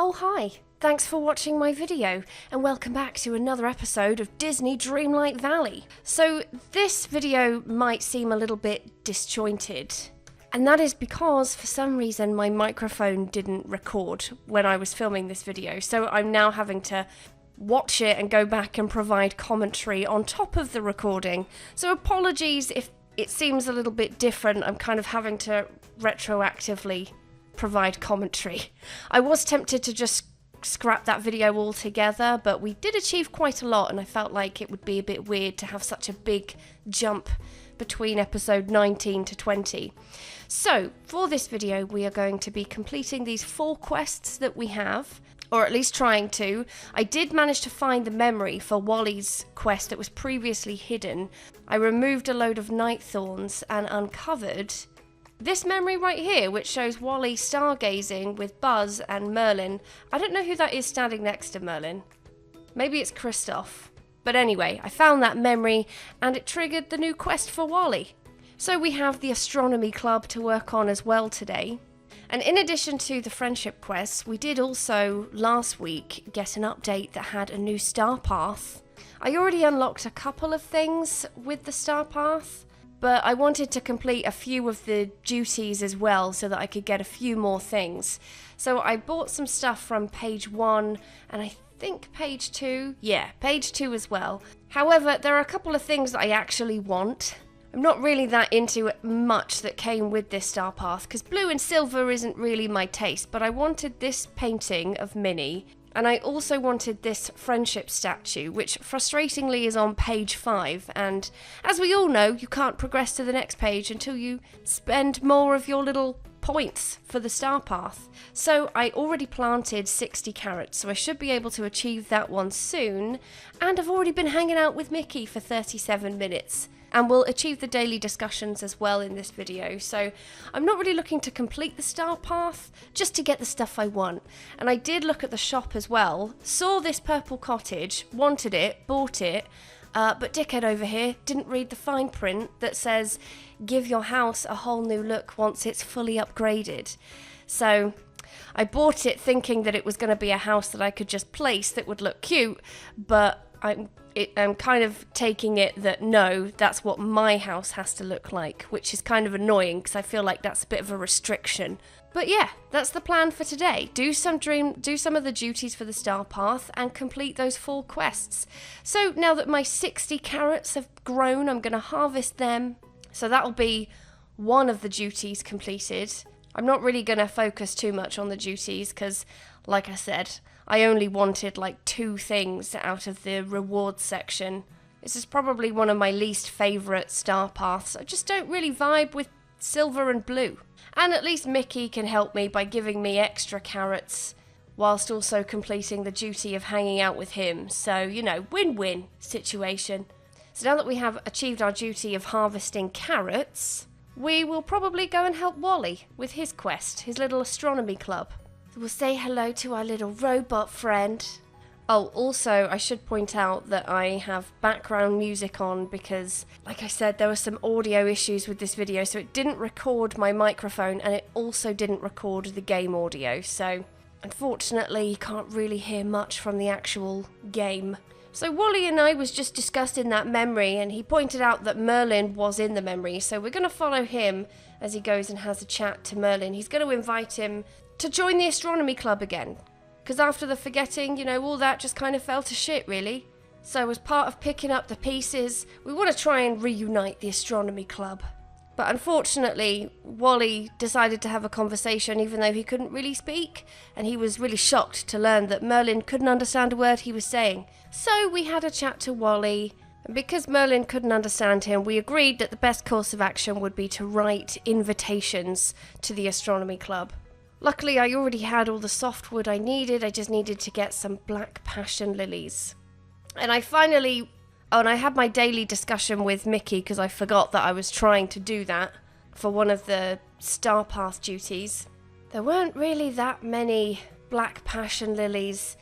Oh hi, thanks for watching my video and welcome back to another episode of Disney Dreamlight Valley. So this video might seem a little bit disjointed, and that is because for some reason my microphone didn't record when I was filming this video, so I'm now having to watch it and go back and provide commentary on top of the recording. So apologies if it seems a little bit different. I'm kind of having to retroactively provide commentary. I was tempted to just scrap that video altogether, but we did achieve quite a lot and I felt like it would be a bit weird to have such a big jump between episode 19 to 20. So for this video we are going to be completing these 4 quests that we have, or at least trying to. I did manage to find the memory for Wally's quest that was previously hidden. I removed a load of night thorns and uncovered this memory right here, which shows Wally stargazing with Buzz and Merlin. I don't know who that is standing next to Merlin. Maybe it's Kristoff. But anyway, I found that memory and it triggered the new quest for Wally. So we have the astronomy club to work on as well today. And in addition to the friendship quests, we did also last week get an update that had a new star path. I already unlocked a couple of things with the star path, but I wanted to complete a few of the duties as well so that I could get a few more things. So I bought some stuff from page 1 and I think page 2. Yeah, page 2 as well. However, there are a couple of things that I actually want. I'm not really that into much that came with this star path because blue and silver isn't really my taste, but I wanted this painting of Minnie. And I also wanted this friendship statue, which frustratingly is on page 5. And as we all know, you can't progress to the next page until you spend more of your little points for the star path. So I already planted 60 carrots, so I should be able to achieve that one soon. And I've already been hanging out with Mickey for 37 minutes. And we'll achieve the daily discussions as well in this video. So I'm not really looking to complete the star path, just to get the stuff I want. And I did look at the shop as well, saw this purple cottage, wanted it, bought it, but dickhead over here didn't read the fine print that says, give your house a whole new look once it's fully upgraded. So I bought it thinking that it was going to be a house that I could just place that would look cute, but I'm kind of taking it that no, that's what my house has to look like, which is kind of annoying because I feel like that's a bit of a restriction. But yeah, that's the plan for today. Do some of the duties for the star path and complete those 4 quests. So now that my 60 carrots have grown, I'm going to harvest them. So that'll be one of the duties completed. I'm not really going to focus too much on the duties because, like I said, I only wanted like 2 things out of the rewards section. This is probably one of my least favourite star paths. I just don't really vibe with silver and blue. And at least Mickey can help me by giving me extra carrots, whilst also completing the duty of hanging out with him. So, you know, win-win situation. So now that we have achieved our duty of harvesting carrots, we will probably go and help Wally with his quest, his little astronomy club. We'll say hello to our little robot friend. Oh, also, I should point out that I have background music on because, like I said, there were some audio issues with this video, so it didn't record my microphone and it also didn't record the game audio. So, unfortunately, you can't really hear much from the actual game. So Wally and I was just discussing that memory and he pointed out that Merlin was in the memory, so we're going to follow him as he goes and has a chat to Merlin. He's going to invite him to join the astronomy club again, because after the forgetting, you know, all that just kind of fell to shit really. So as part of picking up the pieces, we want to try and reunite the astronomy club. But unfortunately, Wally decided to have a conversation even though he couldn't really speak, and he was really shocked to learn that Merlin couldn't understand a word he was saying. So we had a chat to Wally, and because Merlin couldn't understand him, we agreed that the best course of action would be to write invitations to the astronomy club. Luckily, I already had all the softwood I needed. I just needed to get some black passion lilies. And I finally... Oh, and I had my daily discussion with Mickey because I forgot that I was trying to do that for one of the star path duties. There weren't really that many black passion lilies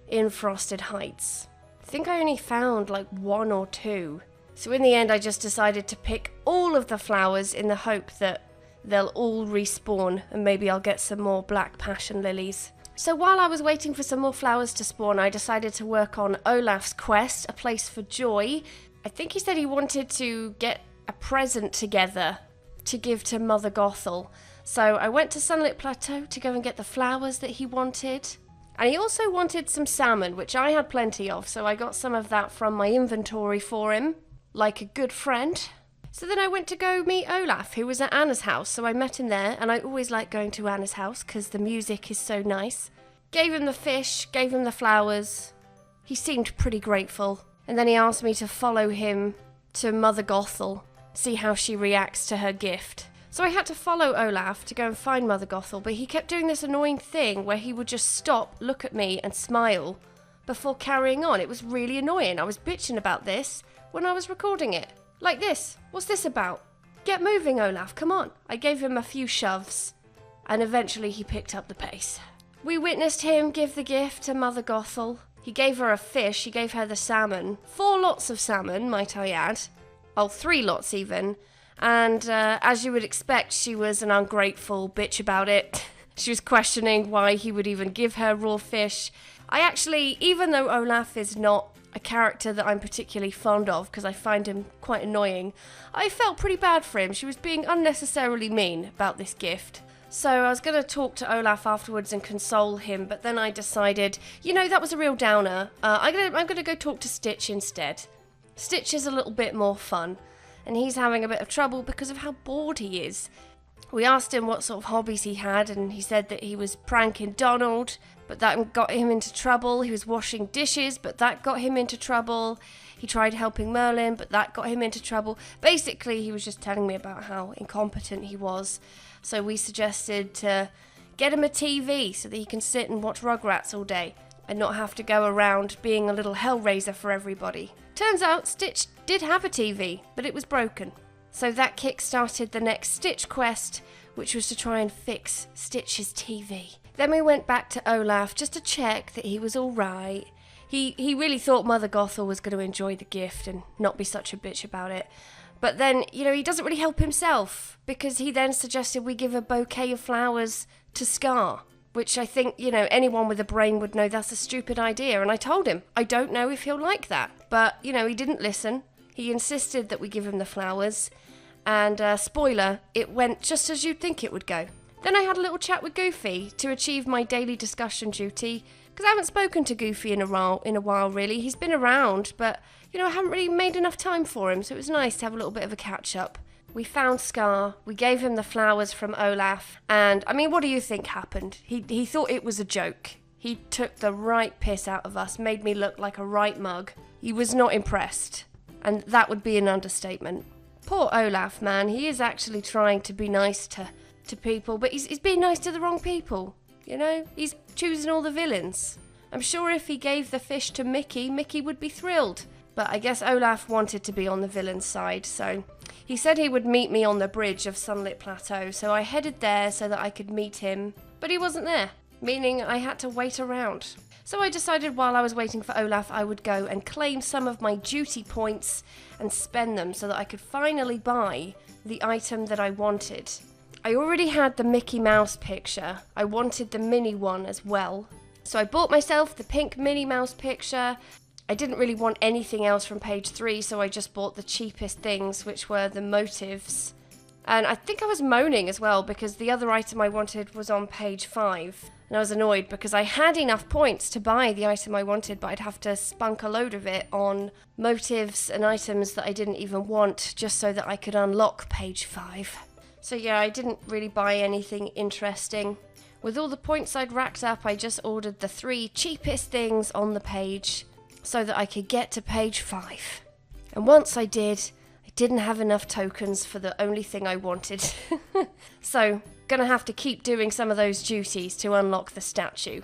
in Frosted Heights. I think I only found like 1 or 2. So in the end, I just decided to pick all of the flowers in the hope that they'll all respawn and maybe I'll get some more black passion lilies. So while I was waiting for some more flowers to spawn, I decided to work on Olaf's quest, A Place for Joy. I think he said he wanted to get a present together to give to Mother Gothel. So I went to Sunlit Plateau to go and get the flowers that he wanted. And he also wanted some salmon, which I had plenty of, so I got some of that from my inventory for him, like a good friend. So then I went to go meet Olaf, who was at Anna's house, so I met him there, and I always like going to Anna's house because the music is so nice. Gave him the fish, gave him the flowers. He seemed pretty grateful, and then he asked me to follow him to Mother Gothel, see how she reacts to her gift. So I had to follow Olaf to go and find Mother Gothel, but he kept doing this annoying thing where he would just stop, look at me and smile before carrying on. It was really annoying. I was bitching about this when I was recording it. Like this. What's this about? Get moving, Olaf, come on. I gave him a few shoves and eventually he picked up the pace. We witnessed him give the gift to Mother Gothel. He gave her a fish, he gave her the salmon. 4 lots of salmon, might I add. Oh, 3 lots even. And as you would expect, she was an ungrateful bitch about it. She was questioning why he would even give her raw fish. I actually, even though Olaf is not a character that I'm particularly fond of, because I find him quite annoying, I felt pretty bad for him. She was being unnecessarily mean about this gift. So I was going to talk to Olaf afterwards and console him, but then I decided, you know, that was a real downer. I'm going to go talk to Stitch instead. Stitch is a little bit more fun. And he's having a bit of trouble because of how bored he is. We asked him what sort of hobbies he had, and he said that he was pranking Donald, but that got him into trouble. He was washing dishes, but that got him into trouble. He tried helping Merlin, but that got him into trouble. Basically, he was just telling me about how incompetent he was. So we suggested to get him a TV so that he can sit and watch Rugrats all day and not have to go around being a little hellraiser for everybody. Turns out Stitch did have a TV, but it was broken. So that kick-started the next Stitch quest, which was to try and fix Stitch's TV. Then we went back to Olaf just to check that he was all right. He really thought Mother Gothel was going to enjoy the gift and not be such a bitch about it. But then, you know, he doesn't really help himself, because he then suggested we give a bouquet of flowers to Scar, which I think, you know, anyone with a brain would know that's a stupid idea. And I told him, I don't know if he'll like that. But, you know, he didn't listen. He insisted that we give him the flowers. And, spoiler, it went just as you'd think it would go. Then I had a little chat with Goofy to achieve my daily discussion duty, because I haven't spoken to Goofy in a while, really. He's been around, but, you know, I haven't really made enough time for him, so it was nice to have a little bit of a catch-up. We found Scar, we gave him the flowers from Olaf, and, I mean, what do you think happened? He thought it was a joke. He took the right piss out of us, made me look like a right mug. He was not impressed, and that would be an understatement. Poor Olaf, man, he is actually trying to be nice to people, but he's being nice to the wrong people, you know? He's choosing all the villains. I'm sure if he gave the fish to Mickey, Mickey would be thrilled. But I guess Olaf wanted to be on the villain's side, so he said he would meet me on the bridge of Sunlit Plateau, so I headed there so that I could meet him. But he wasn't there, meaning I had to wait around. So I decided while I was waiting for Olaf, I would go and claim some of my duty points and spend them so that I could finally buy the item that I wanted. I already had the Mickey Mouse picture. I wanted the mini one as well. So I bought myself the pink Minnie Mouse picture. I didn't really want anything else from page 3, so I just bought the cheapest things, which were the motifs. And I think I was moaning as well, because the other item I wanted was on page 5. And I was annoyed because I had enough points to buy the item I wanted, but I'd have to spunk a load of it on motifs and items that I didn't even want, just so that I could unlock page 5. So yeah, I didn't really buy anything interesting. With all the points I'd racked up, I just ordered the 3 cheapest things on the page so that I could get to page 5. And once I did, I didn't have enough tokens for the only thing I wanted. So, gonna have to keep doing some of those duties to unlock the statue.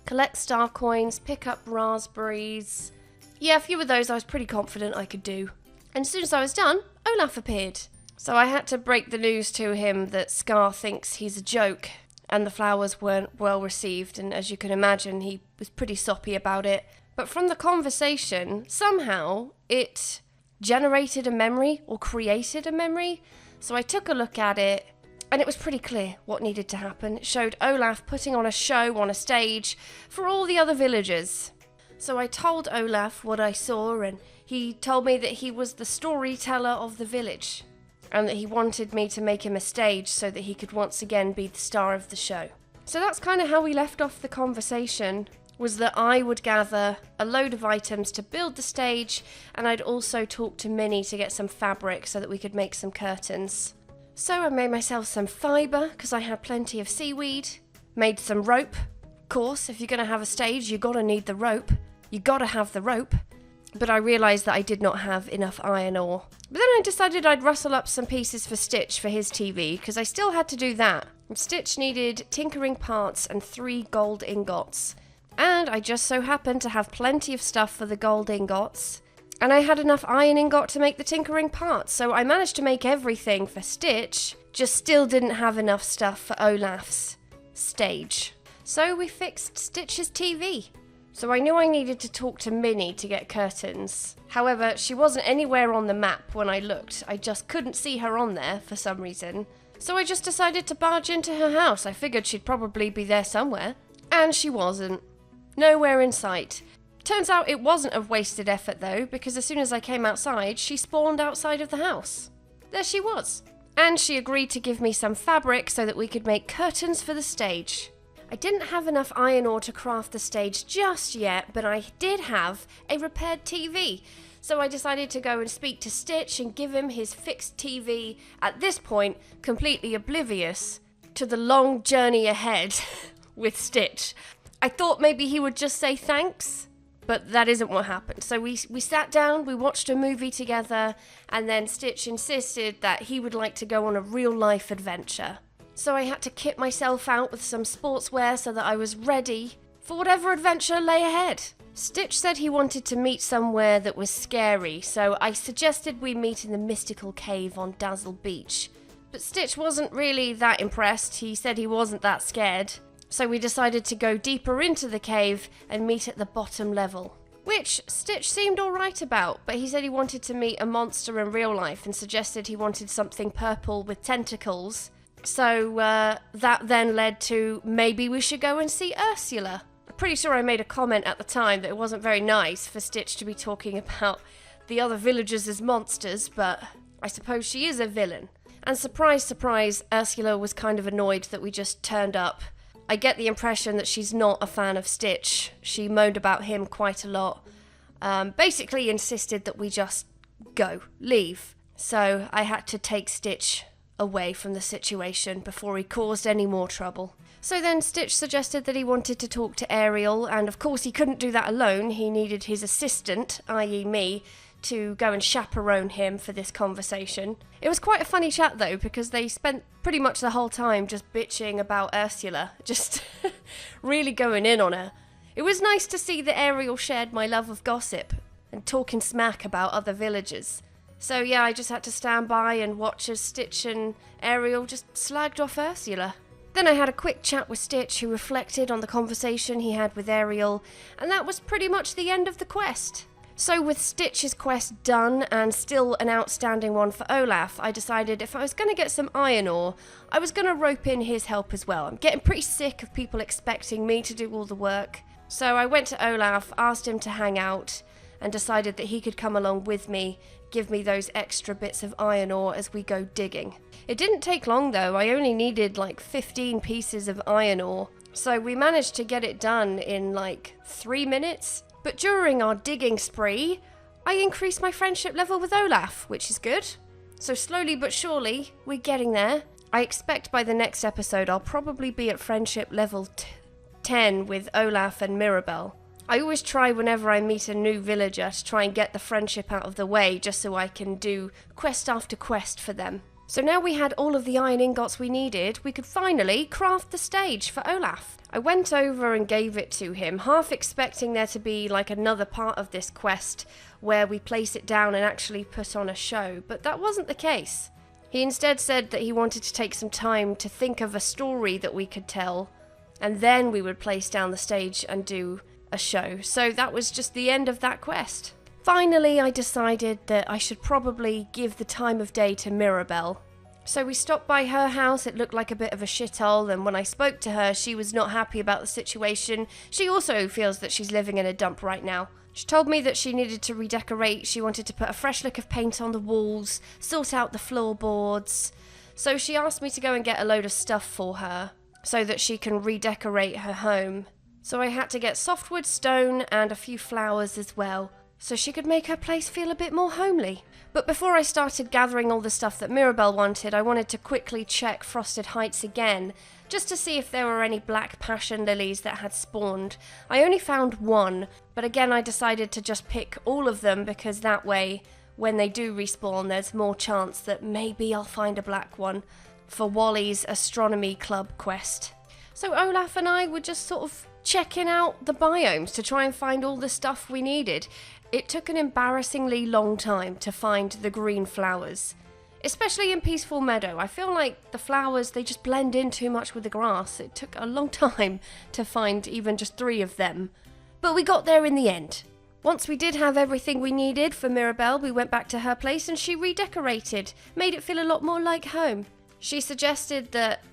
Collect star coins, pick up raspberries. Yeah, a few of those I was pretty confident I could do. And as soon as I was done, Olaf appeared. So I had to break the news to him that Scar thinks he's a joke and the flowers weren't well received, and as you can imagine, he was pretty soppy about it. But from the conversation, somehow it generated a memory or created a memory. So I took a look at it And it was pretty clear what needed to happen. It showed Olaf putting on a show on a stage for all the other villagers. So I told Olaf what I saw, and he told me that he was the storyteller of the village, and that he wanted me to make him a stage so that he could once again be the star of the show. So that's kind of how we left off the conversation, was that I would gather a load of items to build the stage, and I'd also talk to Minnie to get some fabric so that we could make some curtains. So I made myself some fibre, because I had plenty of seaweed, made some rope. Of course, if you're going to have a stage, you got to need the rope. You got to have the rope. But I realised that I did not have enough iron ore. But then I decided I'd rustle up some pieces for Stitch for his TV, because I still had to do that. And Stitch needed tinkering parts and 3 gold ingots. And I just so happened to have plenty of stuff for the gold ingots. And I had enough iron ingot to make the tinkering parts, so I managed to make everything for Stitch, just still didn't have enough stuff for Olaf's stage. So we fixed Stitch's TV. So I knew I needed to talk to Minnie to get curtains. However, she wasn't anywhere on the map when I looked. I just couldn't see her on there for some reason. So I just decided to barge into her house. I figured she'd probably be there somewhere. And she wasn't. Nowhere in sight. Turns out it wasn't of wasted effort though, because as soon as I came outside, she spawned outside of the house. There she was. And she agreed to give me some fabric so that we could make curtains for the stage. I didn't have enough iron ore to craft the stage just yet, but I did have a repaired TV. So I decided to go and speak to Stitch and give him his fixed TV, at this point completely oblivious to the long journey ahead with Stitch. I thought maybe he would just say thanks. But that isn't what happened. So we sat down, we watched a movie together, and then Stitch insisted that he would like to go on a real-life adventure. So I had to kit myself out with some sportswear so that I was ready for whatever adventure lay ahead. Stitch said he wanted to meet somewhere that was scary, so I suggested we meet in the mystical cave on Dazzle Beach. But Stitch wasn't really that impressed. He said he wasn't that scared. So we decided to go deeper into the cave and meet at the bottom level. Which Stitch seemed alright about, but he said he wanted to meet a monster in real life and suggested he wanted something purple with tentacles. So that then led to maybe we should go and see Ursula. I'm pretty sure I made a comment at the time that it wasn't very nice for Stitch to be talking about the other villagers as monsters, but I suppose she is a villain. And surprise, surprise, Ursula was kind of annoyed that we just turned up. I get the impression that she's not a fan of Stitch. She moaned about him quite a lot. Basically insisted that we just leave. So I had to take Stitch away from the situation before he caused any more trouble. So then Stitch suggested that he wanted to talk to Ariel, and of course he couldn't do that alone. He needed his assistant, i.e. me, to go and chaperone him for this conversation. It was quite a funny chat though, because they spent pretty much the whole time just bitching about Ursula, just really going in on her. It was nice to see that Ariel shared my love of gossip and talking smack about other villagers. So yeah, I just had to stand by and watch as Stitch and Ariel just slagged off Ursula. Then I had a quick chat with Stitch, who reflected on the conversation he had with Ariel, and that was pretty much the end of the quest. So with Stitch's quest done, and still an outstanding one for Olaf, I decided if I was going to get some iron ore, I was going to rope in his help as well. I'm getting pretty sick of people expecting me to do all the work. So I went to Olaf, asked him to hang out, and decided that he could come along with me, give me those extra bits of iron ore as we go digging. It didn't take long though, I only needed like 15 pieces of iron ore. So we managed to get it done in like 3 minutes. But during our digging spree, I increased my friendship level with Olaf, which is good. So slowly but surely, we're getting there. I expect by the next episode I'll probably be at friendship level 10 with Olaf and Mirabelle. I always try whenever I meet a new villager to try and get the friendship out of the way, just so I can do quest after quest for them. So now we had all of the iron ingots we needed, we could finally craft the stage for Olaf. I went over and gave it to him, half expecting there to be like another part of this quest where we place it down and actually put on a show, but that wasn't the case. He instead said that he wanted to take some time to think of a story that we could tell, and then we would place down the stage and do a show. So that was just the end of that quest. Finally, I decided that I should probably give the time of day to Mirabelle. So we stopped by her house. It looked like a bit of a shithole, and when I spoke to her, she was not happy about the situation. She also feels that she's living in a dump right now. She told me that she needed to redecorate. She wanted to put a fresh lick of paint on the walls, sort out the floorboards. So she asked me to go and get a load of stuff for her so that she can redecorate her home. So I had to get softwood stone and a few flowers as well, so she could make her place feel a bit more homely. But before I started gathering all the stuff that Mirabelle wanted, I wanted to quickly check Frosted Heights again, just to see if there were any black passion lilies that had spawned. I only found one, but again I decided to just pick all of them because that way, when they do respawn, there's more chance that maybe I'll find a black one for Wally's astronomy club quest. So Olaf and I were just sort of checking out the biomes to try and find all the stuff we needed. It took an embarrassingly long time to find the green flowers, especially in Peaceful Meadow. I feel like the flowers, they just blend in too much with the grass. It took a long time to find even just 3 of them, but we got there in the end. Once we did have everything we needed for Mirabelle, we went back to her place and she redecorated, made it feel a lot more like home. She suggested that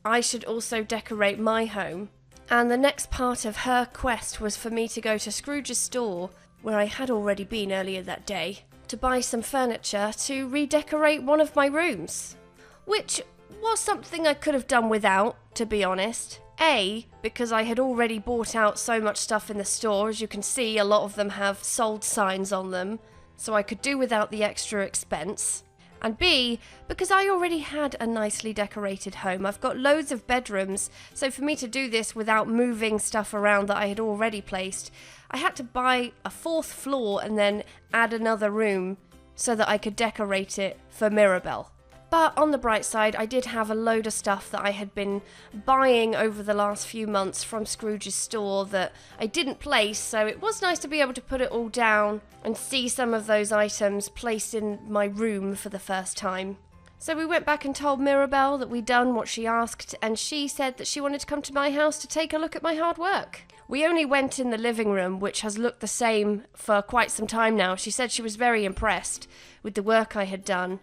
I should also decorate my home, and the next part of her quest was for me to go to Scrooge's store, where I had already been earlier that day, to buy some furniture to redecorate one of my rooms. Which was something I could have done without, to be honest. A, because I had already bought out so much stuff in the store. As you can see, a lot of them have sold signs on them, so I could do without the extra expense. And B, because I already had a nicely decorated home. I've got loads of bedrooms, so for me to do this without moving stuff around that I had already placed, I had to buy a 4th floor and then add another room so that I could decorate it for Mirabelle. But on the bright side, I did have a load of stuff that I had been buying over the last few months from Scrooge's store that I didn't place, so it was nice to be able to put it all down and see some of those items placed in my room for the first time. So we went back and told Mirabelle that we'd done what she asked, and she said that she wanted to come to my house to take a look at my hard work. We only went in the living room, which has looked the same for quite some time now. She said she was very impressed with the work I had done.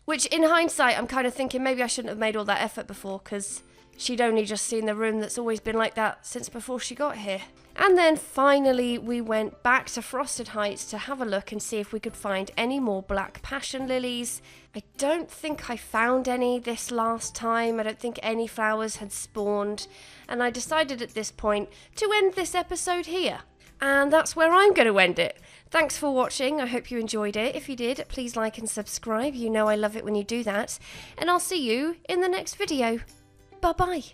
Which, in hindsight, I'm kind of thinking maybe I shouldn't have made all that effort before, because she'd only just seen the room that's always been like that since before she got here. And then finally we went back to Frosted Heights to have a look and see if we could find any more black passion lilies. I don't think I found any this last time. I don't think any flowers had spawned. And I decided at this point to end this episode here. And that's where I'm going to end it. Thanks for watching. I hope you enjoyed it. If you did, please like and subscribe. You know I love it when you do that. And I'll see you in the next video. Bye-bye.